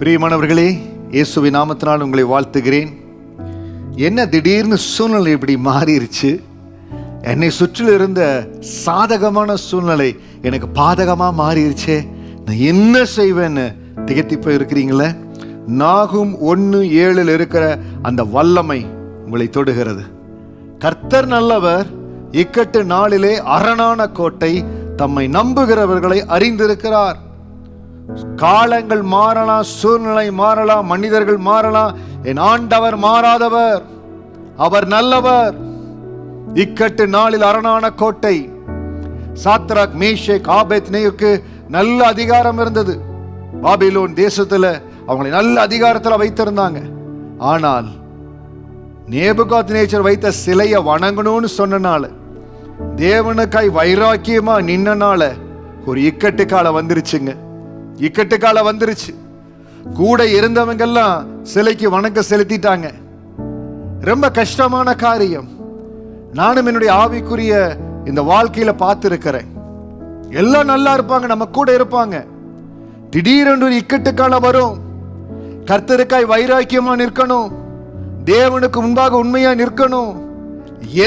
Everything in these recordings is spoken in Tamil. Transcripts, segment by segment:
பிரியமானவர்களே, இயேசுவின் நாமத்தினால் உங்களை வாழ்த்துகிறேன். என்ன திடீர்னு சூழ்நிலை இப்படி மாறிடுச்சு? என்னை சுற்றிலும் இருந்த சாதகமான சூழ்நிலை எனக்கு பாதகமாக மாறிடுச்சே, நான் என்ன செய்வேன்னு திகைத்து போய் இருக்கிறீங்களே. நாகும் 1:7 இருக்கிற அந்த வல்லமை உங்களை தொடுகிறது. கர்த்தர் நல்லவர், இக்கட்டு நாளிலே அரணான கோட்டை, தம்மை நம்புகிறவர்களை அறிந்திருக்கிறார். காலங்கள் மாறலாம், சூழ்நிலை மாறலாம், மனிதர்கள் மாறலாம், என் ஆண்டவர் மாறாதவர், அவர் நல்லவர். இக்கட்டு நாளில் அரணான கோட்டை. சாத்ராக், மேஷேக், ஆபேத்நேகோவுக்கு நல்ல அதிகாரம் இருந்தது. பாபிலோன் தேசத்துல அவங்களை நல்ல அதிகாரத்தில் வைத்திருந்தாங்க. ஆனால் நேபுகாத்நேச்சர் வைத்த சிலையை வணங்கணும்னு சொன்னனால, தேவனுக்காய் வைராக்கியமா நின்னனால ஒரு இக்கட்டு காலம் வந்துருச்சுங்க. இக்கட்டு காலம் வந்துருச்சு. கூட இருந்தவங்க எல்லாம் சிலைக்கு வணக்கம் செலுத்திட்டாங்க. ரொம்ப கஷ்டமான காரியம். நானும் என்னுடைய ஆவிக்குரிய இந்த வாழ்க்கையில பார்த்திருக்கிறேன். எல்லாம் நல்லா இருப்பாங்க, நம்ம கூட இருப்பாங்க. திடீரென்று ஒரு இக்கட்டு காலம் வரும். கர்த்தருக்காய் வைராக்கியமா நிற்கணும், தேவனுக்கு முன்பாக உண்மையா நிற்கணும்.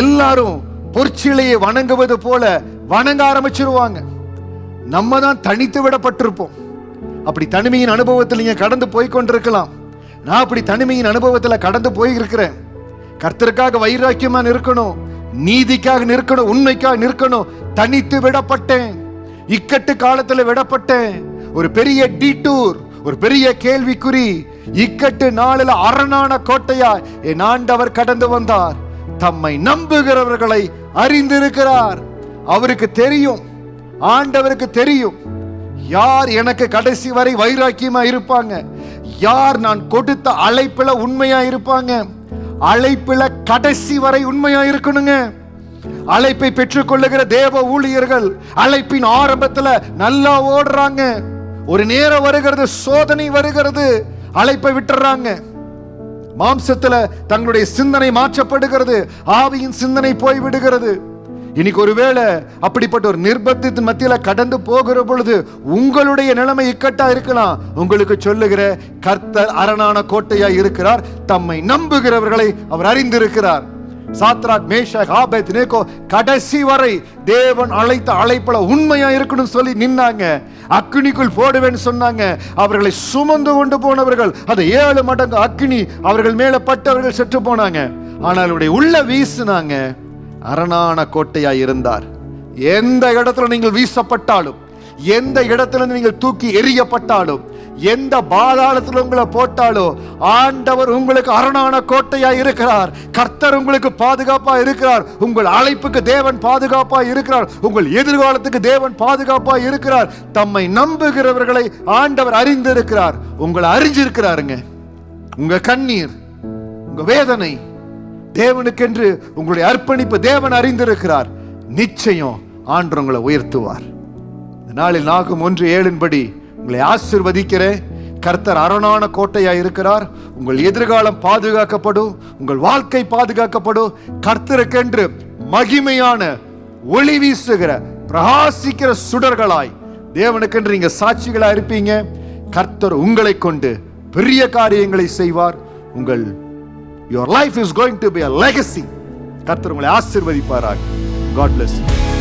எல்லாரும் பொற்சிலையை வணங்குவது போல வணங்க ஆரம்பிச்சிருவாங்க. நம்ம தான் தனித்து விடப்பட்டிருப்போம். அப்படி தனிமையின் அனுபவத்தில் நீங்க கடந்து போய் கொண்டிருக்கலாம். நான் அப்படி தனிமையின் அனுபவத்தில் கடந்து போய் இருக்கிறேன். கர்த்தருக்காக வைராக்கியமா நிற்கணும், நீதிக்காக நிற்கணும், உண்மைக்காக நிற்கணும். தனித்து விடப்பட்டேன், இக்கட்டு காலத்தில் விடப்பட்டேன். ஒரு பெரிய டீட்டூர், ஒரு பெரிய கேள்விக்குறி. இக்கட்டு நாளில் அரணான கோட்டையா என் ஆண்டவர் கடந்து வந்தார். தம்மை நம்புகிறவர்களை அறிந்திருக்கிறார். அவருக்கு தெரியும், ஆண்டவருக்கு தெரியும் யார் எனக்கு கடைசி வரை வைராக்கியமா இருப்பாங்க, யார் நான் கொடுத்த அழைப்புல உண்மையா இருப்பாங்க. அழைப்புல கடைசி வரை உண்மையா இருக்கணுங்க. அழைப்பை பெற்றுக் கொள்ளுகிற தேவ ஊழியர்கள் அழைப்பின் ஆரம்பத்துல நல்லா ஓடுறாங்க. ஒரு நேரம் வருகிறது, சோதனை வருகிறது, அழைப்பை விட்டுறாங்க. மாம்சத்துல தங்களுடைய சிந்தனை மாற்றப்படுகிறது, ஆவியின் சிந்தனை போய் விடுகிறது. இன்னைக்கு ஒருவேளை அப்படிப்பட்ட ஒரு நிர்பந்தத்தின் மத்தியில கடந்து போகிற பொழுது உங்களுடைய நிலைமை இக்கட்டா இருக்கலாம். உங்களுக்கு சொல்லுகிற கர்த்தர் அரணான கோட்டையா இருக்கிறார், தம்மை நம்புகிறவர்களை அவர் அறிந்திருக்கிறார். சாத்ராக், மேஷாக், ஆபேத்நேகோ கடைசி வரை தேவன் அழைத்த அழைப்புல உண்மையா இருக்கணும் சொல்லி நின்னாங்க. அக்கினிக்குள் போடுவேன்னு சொன்னாங்க. அவர்களை சுமந்து கொண்டு போனவர்கள், அது 7 மடங்கு அக்கினி அவர்கள் மேல பட்டவர்கள் செத்து போனாங்க. ஆனால் அவருடைய உள்ள வீசினாங்க. அரணான கோட்டையாய் இருந்தார். எந்த இடத்துல நீங்கள் வீசப்பட்டாலும், எந்த இடத்துல நீங்கள் தூக்கி எறியப்பட்டாலும், எந்த பாதாளத்தில் உங்களை போட்டாலோ ஆண்டவர் உங்களுக்கு அரணான கோட்டையா இருக்கிறார். கர்த்தர் உங்களுக்கு பாதுகாப்பா இருக்கிறார். உங்கள் அழைப்புக்கு தேவன் பாதுகாப்பா இருக்கிறார். உங்கள் எதிர்காலத்துக்கு தேவன் பாதுகாப்பா இருக்கிறார். தம்மை நம்புகிறவர்களை ஆண்டவர் அறிந்திருக்கிறார். உங்களை அறிஞ்சிருக்கிறாருங்க. உங்க கண்ணீர், உங்க வேதனை தேவனுக்கென்று உங்களுடைய அர்ப்பணிப்பு தேவன் அறிந்திருக்கிறார். நிச்சயம் ஆண்டவர் உங்களை உயர்த்துவார். இந்த நாளில் நாகும் 1:7 உங்களை ஆசீர்வதிக்கிறேன். கர்த்தர் அரணான கோட்டையா இருக்கிறார். உங்கள் எதிர்காலம் பாதுகாக்கப்படும், உங்கள் வாழ்க்கை பாதுகாக்கப்படும். கர்த்தருக்கென்று மகிமையான ஒளி வீசுகிற பிரகாசிக்கிற சுடர்களாய் தேவனுக்கென்று நீங்க சாட்சிகளா இருப்பீங்க. கர்த்தர் உங்களை கொண்டு பெரிய காரியங்களை செய்வார். Your life is going to be a legacy. கர்த்தர் உங்களை ஆசீர்வதிப்பாராக. God bless you.